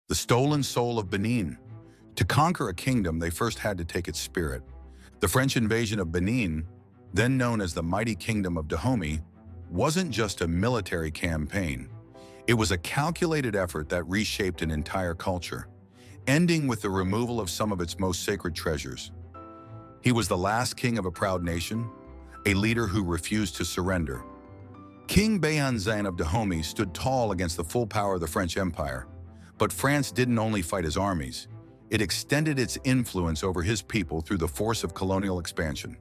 The stolen soul of Benin. To conquer a kingdom, they first had to take its spirit. The French invasion of Benin, then known as the mighty Kingdom of Dahomey, wasn't just a military campaign. It was a calculated effort that reshaped an entire culture, ending with the removal of some of its most sacred treasures. He was the last king of a proud nation, a leader who refused to surrender. King Behanzin of Dahomey stood tall against the full power of the French Empire. But France didn't only fight his armies. It extended its influence over his people through the force of colonial expansion.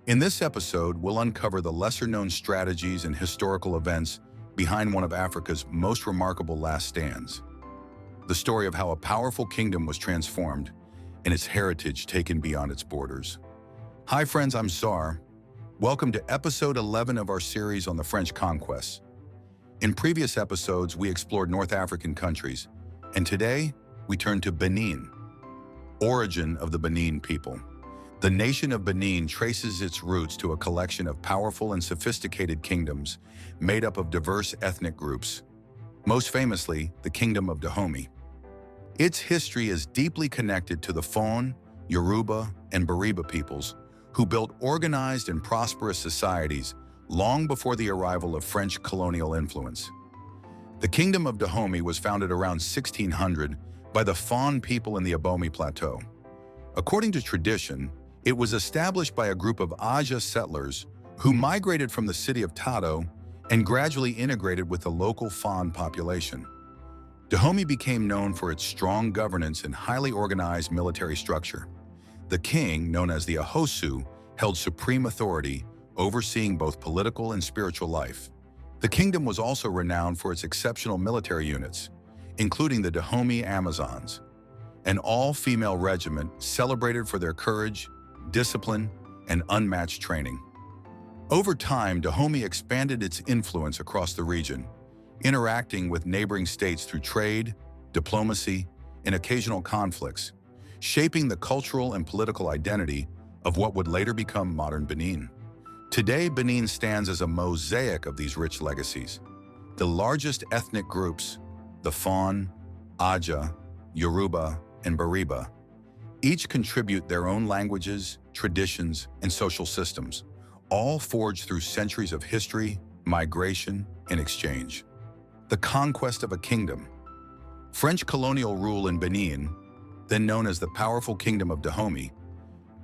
In this episode, we'll uncover the lesser-known strategies and historical events behind one of Africa's most remarkable last stands. The story of how a powerful kingdom was transformed and its heritage taken beyond its borders. Hi friends, I'm Sar. Welcome to episode 11 of our series on the French conquest. In previous episodes, we explored North African countries, and today we turn to Benin. Origin of the Benin people. The nation of Benin traces its roots to a collection of powerful and sophisticated kingdoms made up of diverse ethnic groups, most famously the Kingdom of Dahomey. Its history is deeply connected to the Fon, Yoruba, and Bariba peoples, who built organized and prosperous societies long before the arrival of French colonial influence. The Kingdom of Dahomey was founded around 1600 by the Fon people in the Abomey Plateau. According to tradition, it was established by a group of Aja settlers who migrated from the city of Tado and gradually integrated with the local Fon population. Dahomey became known for its strong governance and highly organized military structure. The king, known as the Ahosu, held supreme authority, overseeing both political and spiritual life. The kingdom was also renowned for its exceptional military units, including the Dahomey Amazons, an all-female regiment celebrated for their courage, discipline, and unmatched training. Over time, Dahomey expanded its influence across the region, interacting with neighboring states through trade, diplomacy, and occasional conflicts, shaping the cultural and political identity of what would later become modern Benin. Today, Benin stands as a mosaic of these rich legacies. The largest ethnic groups, the Fon, Aja, Yoruba, and Bariba, each contribute their own languages, traditions, and social systems, all forged through centuries of history, migration, and exchange. The conquest of a kingdom. French colonial rule in Benin, then known as the powerful Kingdom of Dahomey,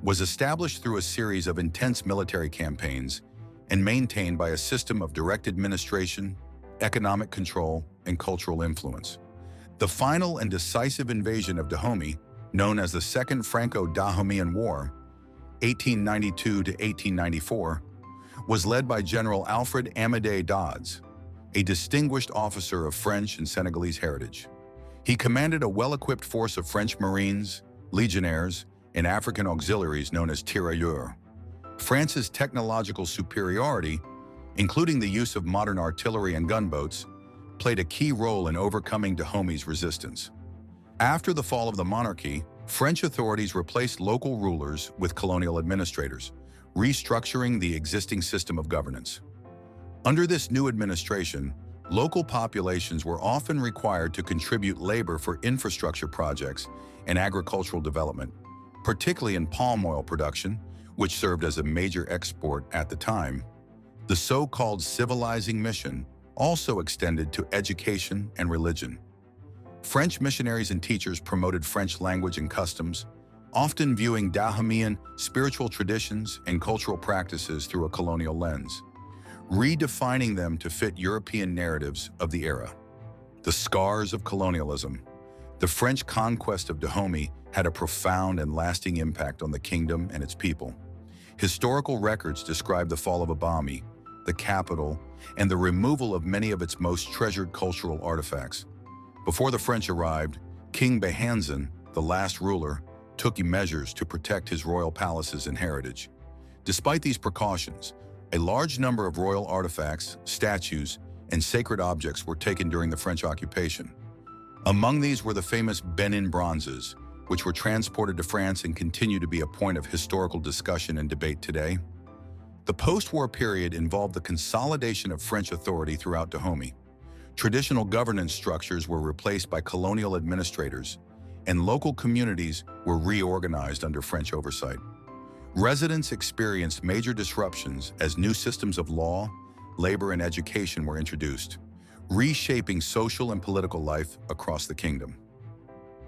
was established through a series of intense military campaigns and maintained by a system of direct administration, economic control, and cultural influence. The final and decisive invasion of Dahomey, known as the Second Franco-Dahomeyan War, 1892 to 1894, was led by General Alfred Amédée Dodds, a distinguished officer of French and Senegalese heritage. He commanded a well-equipped force of French Marines, legionnaires, and African auxiliaries known as tirailleurs. France's technological superiority, including the use of modern artillery and gunboats, played a key role in overcoming Dahomey's resistance. After the fall of the monarchy, French authorities replaced local rulers with colonial administrators, restructuring the existing system of governance. Under this new administration, local populations were often required to contribute labor for infrastructure projects and agricultural development, particularly in palm oil production, which served as a major export at the time. The so-called civilizing mission also extended to education and religion. French missionaries and teachers promoted French language and customs, often viewing Dahomeyan spiritual traditions and cultural practices through a colonial lens, redefining them to fit European narratives of the era. The scars of colonialism. The French conquest of Dahomey had a profound and lasting impact on the kingdom and its people. Historical records describe the fall of Abomey, the capital, and the removal of many of its most treasured cultural artifacts. Before the French arrived, King Behanzin, the last ruler, took measures to protect his royal palaces and heritage. Despite these precautions, a large number of royal artifacts, statues, and sacred objects were taken during the French occupation. Among these were the famous Benin bronzes, which were transported to France and continue to be a point of historical discussion and debate today. The post-war period involved the consolidation of French authority throughout Dahomey. Traditional governance structures were replaced by colonial administrators, and local communities were reorganized under French oversight. Residents experienced major disruptions as new systems of law, labor, and education were introduced, reshaping social and political life across the kingdom.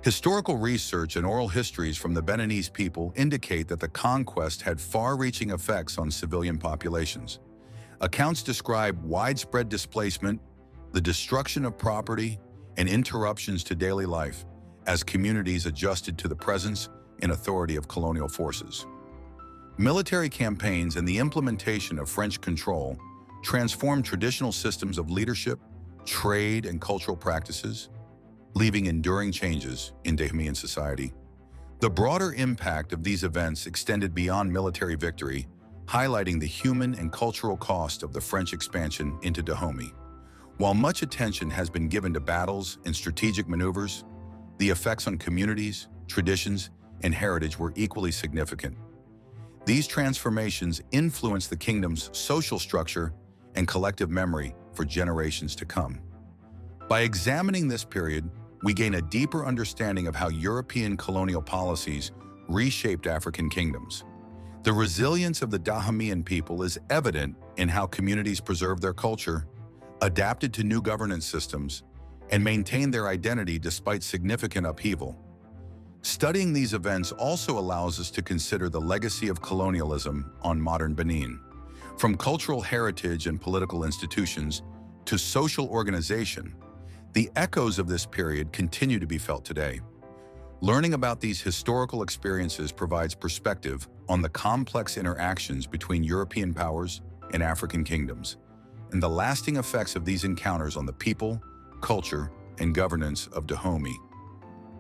Historical research and oral histories from the Beninese people indicate that the conquest had far-reaching effects on civilian populations. Accounts describe widespread displacement, the destruction of property, and interruptions to daily life as communities adjusted to the presence and authority of colonial forces. Military campaigns and the implementation of French control transformed traditional systems of leadership, trade, and cultural practices, leaving enduring changes in Dahomeyan society. The broader impact of these events extended beyond military victory, highlighting the human and cultural cost of the French expansion into Dahomey. While much attention has been given to battles and strategic maneuvers, the effects on communities, traditions, and heritage were equally significant. These transformations influenced the kingdom's social structure and collective memory for generations to come. By examining this period, we gain a deeper understanding of how European colonial policies reshaped African kingdoms. The resilience of the Dahomeyan people is evident in how communities preserved their culture, adapted to new governance systems, and maintained their identity despite significant upheaval. Studying these events also allows us to consider the legacy of colonialism on modern Benin. From cultural heritage and political institutions to social organization, the echoes of this period continue to be felt today. Learning about these historical experiences provides perspective on the complex interactions between European powers and African kingdoms, and the lasting effects of these encounters on the people, culture, and governance of Dahomey.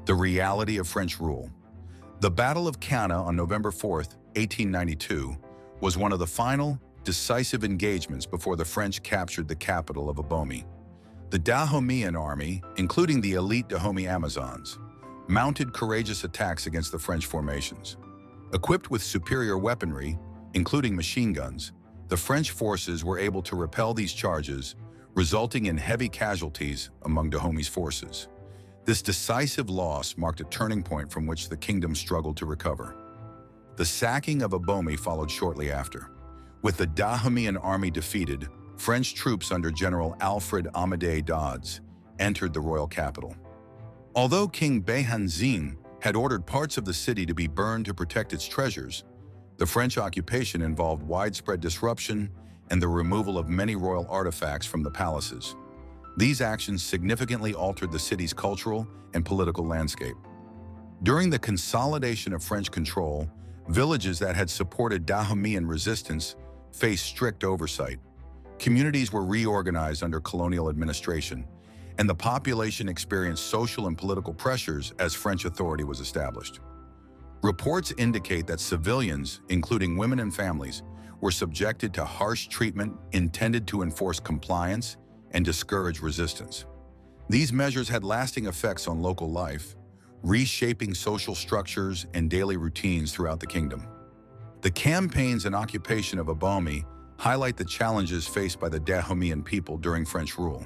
The reality of French rule. The Battle of Cana on November 4, 1892, was one of the final, decisive engagements before the French captured the capital of Abomey. The Dahomeyan army, including the elite Dahomey Amazons, mounted courageous attacks against the French formations. Equipped with superior weaponry, including machine guns, the French forces were able to repel these charges, resulting in heavy casualties among Dahomey's forces. This decisive loss marked a turning point from which the kingdom struggled to recover. The sacking of Abomey followed shortly after. With the Dahomeyan army defeated, French troops under General Alfred Amédée Dodds entered the royal capital. Although King Behanzin had ordered parts of the city to be burned to protect its treasures, the French occupation involved widespread disruption and the removal of many royal artifacts from the palaces. These actions significantly altered the city's cultural and political landscape. During the consolidation of French control, villages that had supported Dahomeyan resistance faced strict oversight. Communities were reorganized under colonial administration, and the population experienced social and political pressures as French authority was established. Reports indicate that civilians, including women and families, were subjected to harsh treatment intended to enforce compliance and discourage resistance. These measures had lasting effects on local life, reshaping social structures and daily routines throughout the kingdom. The campaigns and occupation of Abomey highlight the challenges faced by the Dahomeyan people during French rule.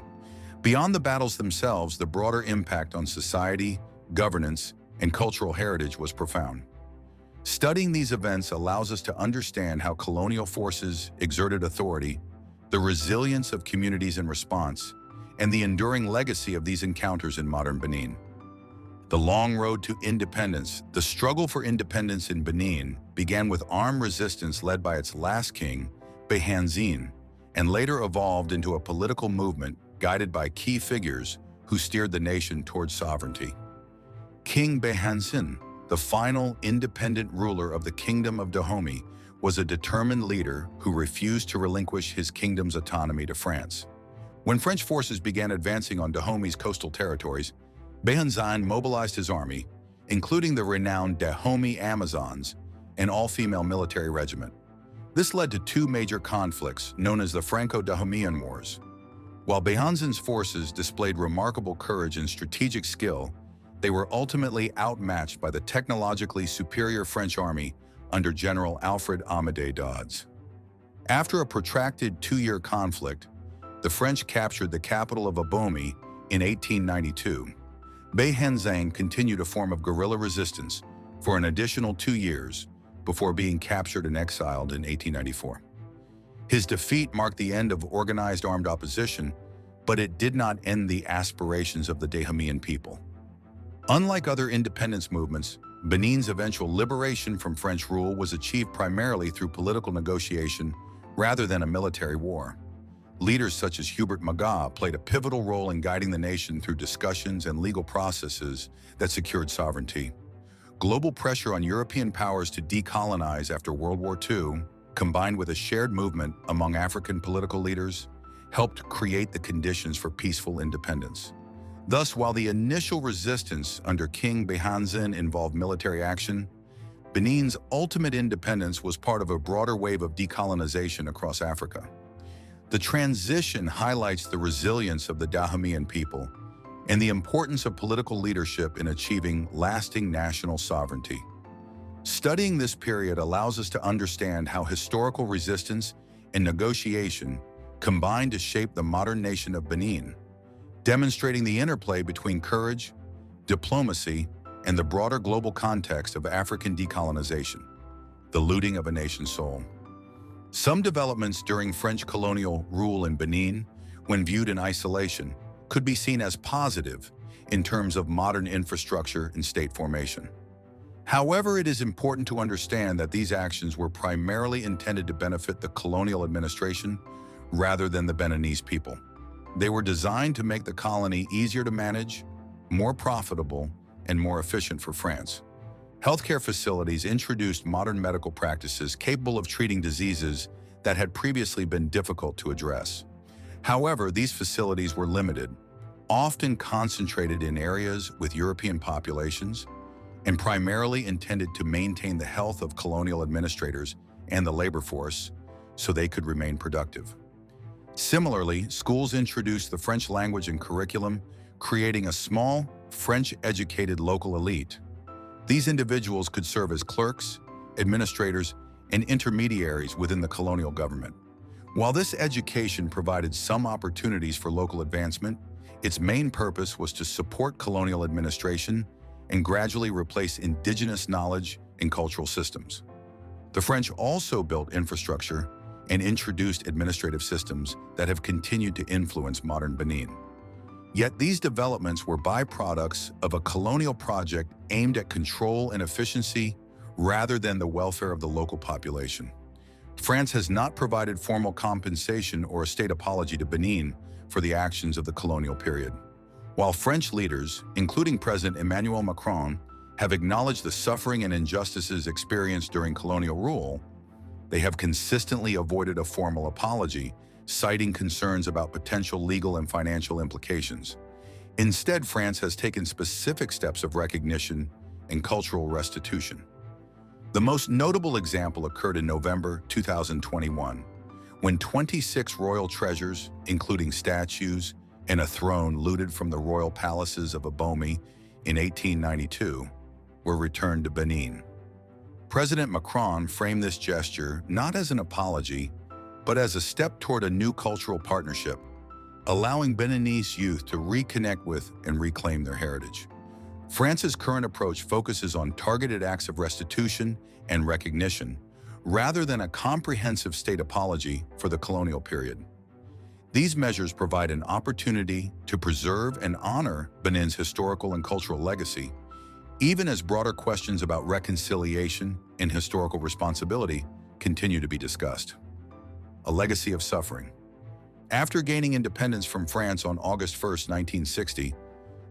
Beyond the battles themselves, the broader impact on society, governance, and cultural heritage was profound. Studying these events allows us to understand how colonial forces exerted authority, the resilience of communities in response, and the enduring legacy of these encounters in modern Benin. The long road to independence. The struggle for independence in Benin began with armed resistance led by its last king, Behanzin, and later evolved into a political movement guided by key figures who steered the nation towards sovereignty. King Behanzin, the final independent ruler of the Kingdom of Dahomey, was a determined leader who refused to relinquish his kingdom's autonomy to France. When French forces began advancing on Dahomey's coastal territories, Behanzin mobilized his army, including the renowned Dahomey Amazons, an all-female military regiment. This led to two major conflicts known as the Franco-Dahomeyan Wars. While Behanzin's forces displayed remarkable courage and strategic skill, they were ultimately outmatched by the technologically superior French army under General Alfred Amédée Dodds. After a protracted two-year conflict, the French captured the capital of Abomey in 1892. Behanzin continued a form of guerrilla resistance for an additional 2 years before being captured and exiled in 1894. His defeat marked the end of organized armed opposition, but it did not end the aspirations of the Dahomeyan people. Unlike other independence movements, Benin's eventual liberation from French rule was achieved primarily through political negotiation rather than a military war. Leaders such as Hubert Maga played a pivotal role in guiding the nation through discussions and legal processes that secured sovereignty. Global pressure on European powers to decolonize after World War II, combined with a shared movement among African political leaders, helped create the conditions for peaceful independence. Thus, while the initial resistance under King Behanzin involved military action, Benin's ultimate independence was part of a broader wave of decolonization across Africa. The transition highlights the resilience of the Dahomeyan people and the importance of political leadership in achieving lasting national sovereignty. Studying this period allows us to understand how historical resistance and negotiation combined to shape the modern nation of Benin, demonstrating the interplay between courage, diplomacy, and the broader global context of African decolonization, the looting of a nation's soul. Some developments during French colonial rule in Benin, when viewed in isolation, could be seen as positive in terms of modern infrastructure and state formation. However, it is important to understand that these actions were primarily intended to benefit the colonial administration rather than the Beninese people. They were designed to make the colony easier to manage, more profitable, and more efficient for France. Healthcare facilities introduced modern medical practices capable of treating diseases that had previously been difficult to address. However, these facilities were limited, often concentrated in areas with European populations, and primarily intended to maintain the health of colonial administrators and the labor force so they could remain productive. Similarly, schools introduced the French language and curriculum, creating a small, French-educated local elite. These individuals could serve as clerks, administrators, and intermediaries within the colonial government. While this education provided some opportunities for local advancement, its main purpose was to support colonial administration and gradually replace indigenous knowledge and cultural systems. The French also built infrastructure and introduced administrative systems that have continued to influence modern Benin. Yet these developments were byproducts of a colonial project aimed at control and efficiency rather than the welfare of the local population. France has not provided formal compensation or a state apology to Benin for the actions of the colonial period. While French leaders, including President Emmanuel Macron, have acknowledged the suffering and injustices experienced during colonial rule, they have consistently avoided a formal apology, citing concerns about potential legal and financial implications. Instead, France has taken specific steps of recognition and cultural restitution. The most notable example occurred in November 2021, when 26 royal treasures, including statues and a throne looted from the royal palaces of Abomey in 1892, were returned to Benin. President Macron framed this gesture not as an apology, but as a step toward a new cultural partnership, allowing Beninese youth to reconnect with and reclaim their heritage. France's current approach focuses on targeted acts of restitution and recognition, rather than a comprehensive state apology for the colonial period. These measures provide an opportunity to preserve and honor Benin's historical and cultural legacy, even as broader questions about reconciliation and historical responsibility continue to be discussed. A legacy of suffering. After gaining independence from France on August 1, 1960,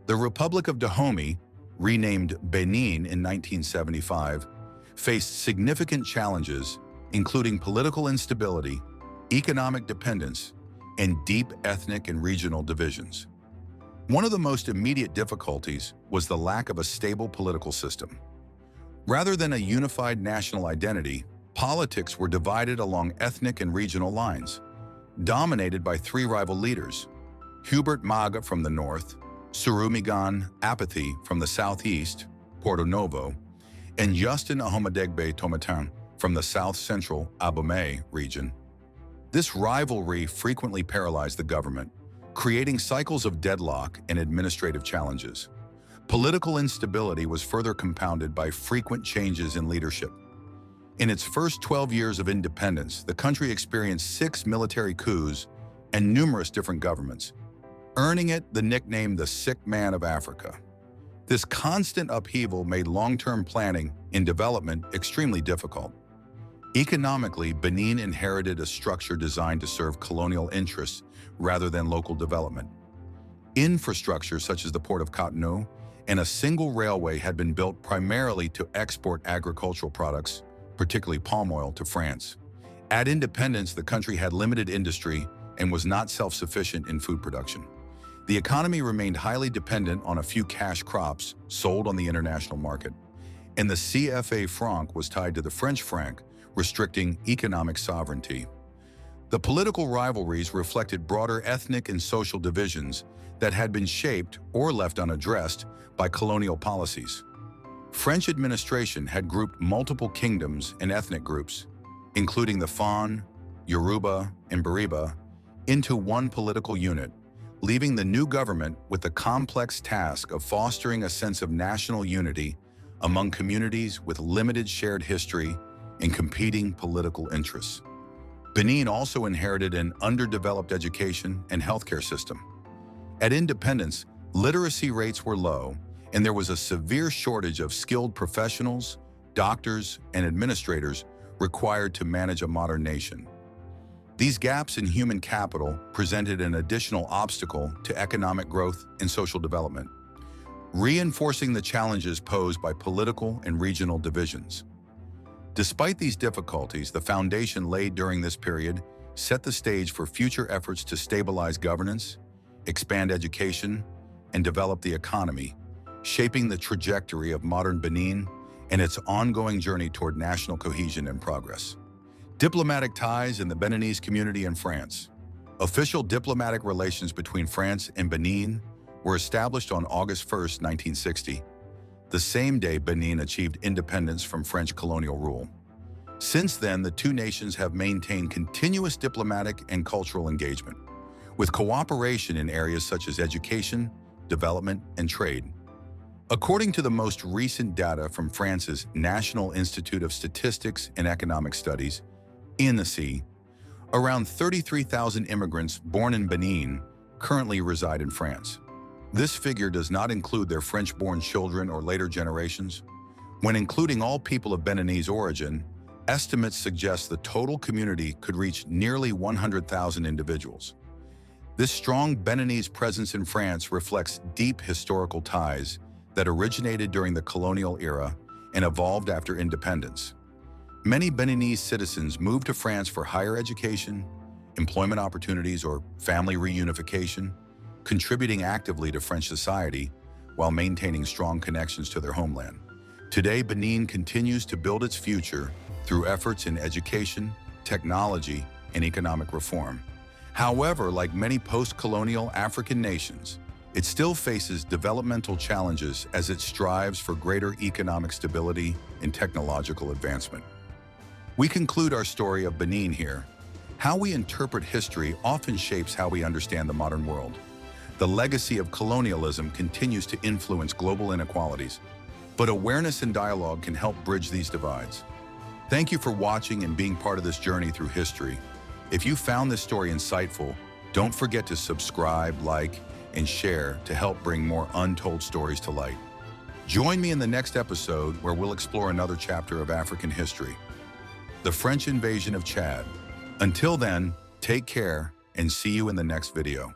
the Republic of Dahomey, renamed Benin in 1975, faced significant challenges, including political instability, economic dependence, and deep ethnic and regional divisions. One of the most immediate difficulties was the lack of a stable political system. Rather than a unified national identity, politics were divided along ethnic and regional lines, dominated by three rival leaders: Hubert Maga from the north, Surumigan Apathy from the southeast, Porto Novo, and Justin Ahomadegbe Tomatin from the south-central Abomey region. This rivalry frequently paralyzed the government, creating cycles of deadlock and administrative challenges. Political instability was further compounded by frequent changes in leadership. In its first 12 years of independence, the country experienced 6 military coups and numerous different governments, earning it the nickname the Sick Man of Africa. This constant upheaval made long-term planning and development extremely difficult. Economically, Benin inherited a structure designed to serve colonial interests rather than local development. Infrastructure such as the port of Cotonou and a single railway had been built primarily to export agricultural products, particularly palm oil, to France. At independence, the country had limited industry and was not self-sufficient in food production. The economy remained highly dependent on a few cash crops sold on the international market, and the CFA franc was tied to the French franc, restricting economic sovereignty. The political rivalries reflected broader ethnic and social divisions that had been shaped or left unaddressed by colonial policies. French administration had grouped multiple kingdoms and ethnic groups, including the Fon, Yoruba, and Bariba, into one political unit, leaving the new government with the complex task of fostering a sense of national unity among communities with limited shared history and competing political interests. Benin also inherited an underdeveloped education and healthcare system. At independence, literacy rates were low, and there was a severe shortage of skilled professionals, doctors, and administrators required to manage a modern nation. These gaps in human capital presented an additional obstacle to economic growth and social development, reinforcing the challenges posed by political and regional divisions. Despite these difficulties, the foundation laid during this period set the stage for future efforts to stabilize governance, expand education, and develop the economy, shaping the trajectory of modern Benin and its ongoing journey toward national cohesion and progress. Diplomatic ties in the Beninese community in France. Official diplomatic relations between France and Benin were established on August 1, 1960, the same day Benin achieved independence from French colonial rule. Since then, the two nations have maintained continuous diplomatic and cultural engagement, with cooperation in areas such as education, development, and trade. According to the most recent data from France's National Institute of Statistics and Economic Studies, INSEE, around 33,000 immigrants born in Benin currently reside in France. This figure does not include their French-born children or later generations. When including all people of Beninese origin, estimates suggest the total community could reach nearly 100,000 individuals. This strong Beninese presence in France reflects deep historical ties that originated during the colonial era and evolved after independence. Many Beninese citizens moved to France for higher education, employment opportunities, or family reunification, contributing actively to French society while maintaining strong connections to their homeland. Today, Benin continues to build its future through efforts in education, technology, and economic reform. However, like many post-colonial African nations, it still faces developmental challenges as it strives for greater economic stability and technological advancement. We conclude our story of Benin here. How we interpret history often shapes how we understand the modern world. The legacy of colonialism continues to influence global inequalities, but awareness and dialogue can help bridge these divides. Thank you for watching and being part of this journey through history. If you found this story insightful, don't forget to subscribe, like, and share to help bring more untold stories to light. Join me in the next episode where we'll explore another chapter of African history, the French invasion of Chad. Until then, take care and see you in the next video.